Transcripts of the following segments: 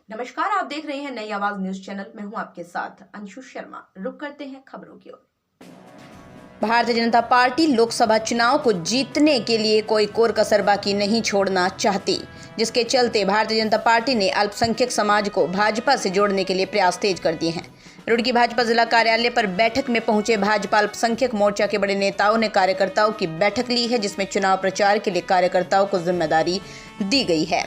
नमस्कार, आप देख रहे हैं नई आवाज न्यूज चैनल। मैं हूं आपके साथ अंशु शर्मा। रुक करते हैं खबरों की ओर। भारतीय जनता पार्टी लोकसभा चुनाव को जीतने के लिए कोई कोर कसर बाकी नहीं छोड़ना चाहती, जिसके चलते भारतीय जनता पार्टी ने अल्पसंख्यक समाज को भाजपा से जोड़ने के लिए प्रयास तेज कर दिए हैं। रुड़की भाजपा जिला कार्यालय पर बैठक में पहुंचे भाजपा अल्पसंख्यक मोर्चा के बड़े नेताओं ने कार्यकर्ताओं की बैठक ली है, जिसमें चुनाव प्रचार के लिए कार्यकर्ताओं को जिम्मेदारी दी गई है।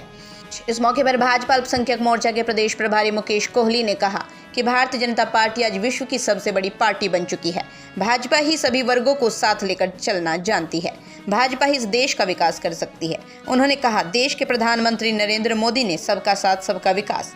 इस मौके पर भाजपा अल्पसंख्यक मोर्चा के प्रदेश प्रभारी मुकेश कोहली ने कहा कि भारतीय जनता पार्टी आज विश्व की सबसे बड़ी पार्टी बन चुकी है। भाजपा ही सभी वर्गों को साथ लेकर चलना जानती है। भाजपा ही इस देश का विकास कर सकती है। उन्होंने कहा, देश के प्रधानमंत्री नरेंद्र मोदी ने सबका साथ सबका विकास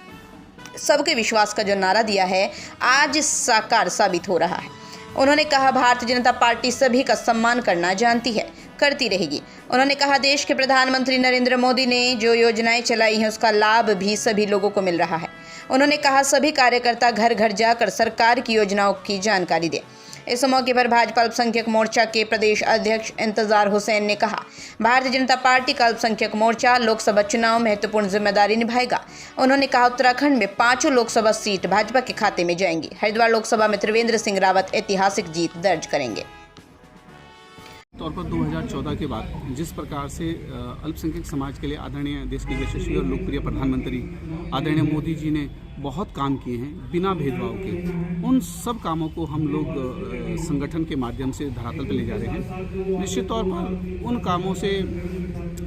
सबके विश्वास का जो नारा दिया है, आज साकार साबित हो रहा है। उन्होंने कहा, भारतीय जनता पार्टी सभी का सम्मान करना जानती है, करती रहेगी। उन्होंने कहा, देश के प्रधानमंत्री नरेंद्र मोदी ने जो योजनाएं चलाई हैं, उसका लाभ भी सभी लोगों को मिल रहा है। उन्होंने कहा, सभी कार्यकर्ता घर घर जाकर सरकार की योजनाओं की जानकारी दें। इस मौके पर भाजपा अल्पसंख्यक मोर्चा के प्रदेश अध्यक्ष इंतजार हुसैन ने कहा, भारतीय जनता पार्टी का अल्पसंख्यक मोर्चा लोकसभा चुनाव में महत्वपूर्ण जिम्मेदारी निभाएगा। उन्होंने कहा, उत्तराखंड में 5 लोकसभा सीट भाजपा के खाते में जाएंगी। हरिद्वार लोकसभा में त्रिवेंद्र सिंह रावत ऐतिहासिक जीत दर्ज करेंगे। तौर पर 2014 के बाद जिस प्रकार से अल्पसंख्यक समाज के लिए आदरणीय देश के यशस्वी और लोकप्रिय प्रधानमंत्री आदरणीय मोदी जी ने बहुत काम किए हैं बिना भेदभाव के, उन सब कामों को हम लोग संगठन के माध्यम से धरातल पर ले जा रहे हैं। निश्चित तौर पर उन कामों से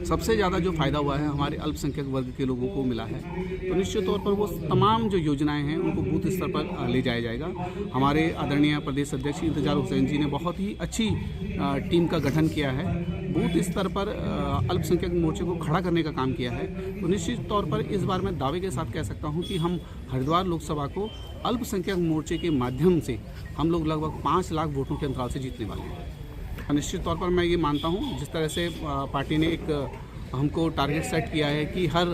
सबसे ज़्यादा जो फ़ायदा हुआ है हमारे अल्पसंख्यक वर्ग के लोगों को मिला है। तो निश्चित तौर पर वो तमाम जो योजनाएं हैं उनको बूथ स्तर पर ले जाया जाएगा। हमारे आदरणीय प्रदेश अध्यक्ष इंतजार हुसैन जी ने बहुत ही अच्छी टीम का गठन किया है, बूथ स्तर पर अल्पसंख्यक मोर्चे को खड़ा करने का काम किया है। तो निश्चित तौर पर इस बार मैं दावे के साथ कह सकता हूं कि हम हरिद्वार लोकसभा को अल्पसंख्यक मोर्चे के माध्यम से हम लोग लगभग 5 लाख वोटों के अंतराल से जीतने वाले हैं। निश्चित तौर पर मैं ये मानता हूं, जिस तरह से पार्टी ने एक हमको टारगेट सेट किया है कि हर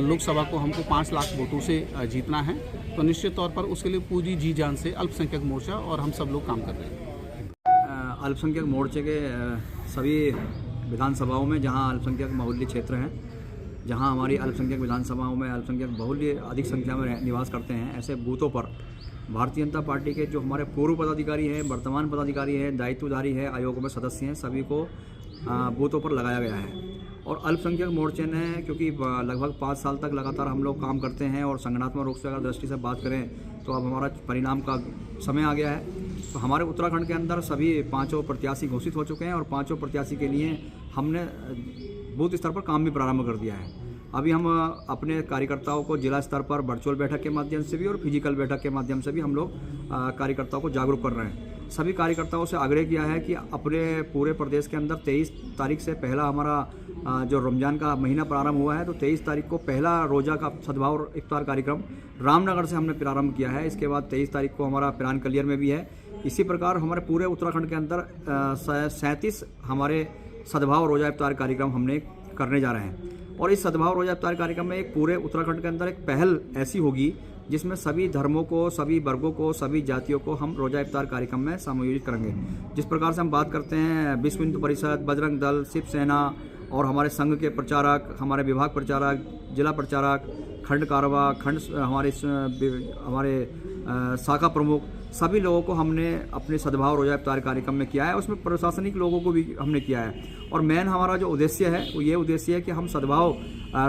लोकसभा को हमको 5 लाख वोटों से जीतना है, तो निश्चित तौर पर उसके लिए पूरी जी जान से अल्पसंख्यक मोर्चा और हम सब लोग काम कर रहे हैं। अल्पसंख्यक मोर्चे के सभी विधानसभाओं में जहां अल्पसंख्यक बाहुल्य क्षेत्र हैं, जहां हमारी अल्पसंख्यक विधानसभाओं में अल्पसंख्यक बाहुल्य अधिक संख्या में निवास करते हैं, ऐसे बूथों पर भारतीय जनता पार्टी के जो हमारे पूर्व पदाधिकारी हैं, वर्तमान पदाधिकारी हैं, दायित्वधारी हैं, आयोग में सदस्य हैं, सभी को बूथों पर लगाया गया है। और अल्पसंख्यक मोर्चे ने, क्योंकि लगभग 5 साल तक लगातार हम लोग काम करते हैं और संगठनात्मक रूप से अगर दृष्टि से बात करें तो अब हमारा परिणाम का समय आ गया है। तो हमारे उत्तराखंड के अंदर सभी 5 प्रत्याशी घोषित हो चुके हैं और 5 प्रत्याशी के लिए हमने बूथ स्तर पर काम भी प्रारंभ कर दिया है। अभी हम अपने कार्यकर्ताओं को जिला स्तर पर वर्चुअल बैठक के माध्यम से भी और फिजिकल बैठक के माध्यम से भी हम लोग कार्यकर्ताओं को जागरूक कर रहे हैं। सभी कार्यकर्ताओं से आग्रह किया है कि अपने पूरे प्रदेश के अंदर 23 तारीख से पहला हमारा जो रमज़ान का महीना प्रारंभ हुआ है, तो 23 तारीख को पहला रोज़ा का सद्भाव और इफ्तार कार्यक्रम रामनगर से हमने प्रारंभ किया है। इसके बाद 23 तारीख को हमारा पिरान कलियर में भी है। इसी प्रकार हमारे पूरे उत्तराखंड के अंदर 37 हमारे सद्भाव रोज़ा इफ्तार कार्यक्रम हमने करने जा रहे हैं। और इस सद्भाव रोज़ा इफ्तार कार्यक्रम में एक पूरे उत्तराखंड के अंदर एक पहल ऐसी होगी जिसमें सभी धर्मों को, सभी वर्गों को, सभी जातियों को हम रोज़ा इफ्तार कार्यक्रम में समायोजित करेंगे। जिस प्रकार से हम बात करते हैं विश्व हिंदू परिषद, बजरंग दल, शिवसेना और हमारे संघ के प्रचारक, हमारे विभाग प्रचारक, जिला प्रचारक, खंड कारवा, खंड हमारे शाखा प्रमुख, सभी लोगों को हमने अपने सद्भाव रोज़ा इफ्तार कार्यक्रम में किया है। उसमें प्रशासनिक लोगों को भी हमने किया है। और मेन हमारा जो उद्देश्य है वो ये उद्देश्य है कि हम सद्भाव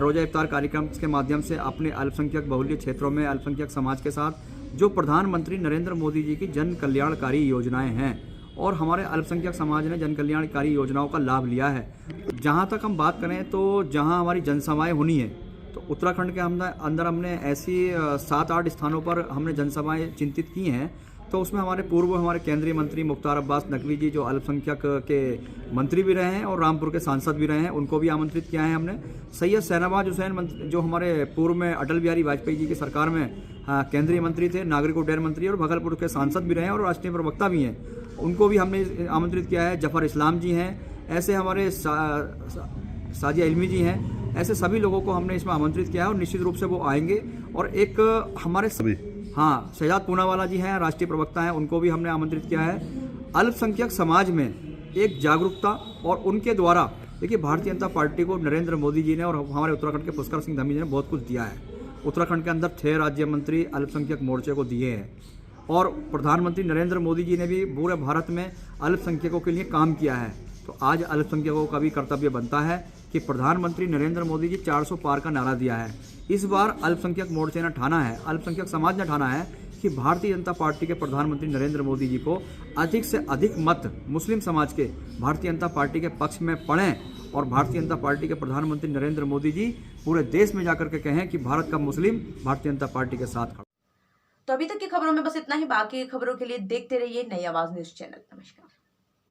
रोज़ा इफ्तार कार्यक्रम के माध्यम से अपने अल्पसंख्यक बहुल्य क्षेत्रों में अल्पसंख्यक समाज के साथ जो प्रधानमंत्री नरेंद्र मोदी जी की जन कल्याणकारी योजनाएं हैं और हमारे अल्पसंख्यक समाज ने जन कल्याणकारी योजनाओं का लाभ लिया है। जहाँ तक हम बात करें तो जहाँ हमारी जनसभाएँ होनी है, तो उत्तराखंड के अंदर हमने ऐसी 7-8 स्थानों पर हमने जनसभाएँ चिंतित की हैं। तो उसमें हमारे केंद्रीय मंत्री मुख्तार अब्बास नकवी जी, जो अल्पसंख्यक के मंत्री भी रहे हैं और रामपुर के सांसद भी रहे हैं, उनको भी आमंत्रित किया है हमने। सैयद शहनवाज हुसैन जो हमारे पूर्व में अटल बिहारी वाजपेयी जी की सरकार में केंद्रीय मंत्री थे, नागरिक उड्डयन मंत्री और भागलपुर के सांसद भी रहे हैं और राष्ट्रीय प्रवक्ता भी हैं, उनको भी हमने आमंत्रित किया है। जफर इस्लाम जी हैं, ऐसे हमारे साजिया इल्मी जी हैं, ऐसे सभी लोगों को हमने इसमें आमंत्रित किया है और निश्चित रूप से वो आएंगे। और एक हमारे शहजाद पूनावाला जी हैं, राष्ट्रीय प्रवक्ता हैं, उनको भी हमने आमंत्रित किया है। अल्पसंख्यक समाज में एक जागरूकता और उनके द्वारा, देखिए भारतीय जनता पार्टी को नरेंद्र मोदी जी ने और हमारे उत्तराखंड के पुष्कर सिंह धामी जी ने बहुत कुछ दिया है उत्तराखंड के अंदर 6 राज्य मंत्री अल्पसंख्यक मोर्चे को दिए हैं और प्रधानमंत्री नरेंद्र मोदी जी ने भी पूरे भारत में अल्पसंख्यकों के लिए काम किया है। तो आज अल्पसंख्यकों का भी कर्तव्य बनता है कि प्रधानमंत्री नरेंद्र मोदी जी 400 पार का नारा दिया है। इस बार अल्पसंख्यक मोर्चे ने ठाना है, अल्पसंख्यक समाज ने ठाना है कि भारतीय जनता पार्टी के प्रधानमंत्री नरेंद्र मोदी जी को अधिक से अधिक मत मुस्लिम समाज के भारतीय जनता पार्टी के पक्ष में पड़ें और भारतीय जनता पार्टी के प्रधानमंत्री नरेंद्र मोदी जी पूरे देश में जाकर के कहें कि भारत का मुस्लिम भारतीय जनता पार्टी के साथ खड़ा। तो अभी तक की खबरों में बस इतना ही। बाकी की खबरों के लिए देखते रहिए नई आवाज न्यूज चैनल। नमस्कार।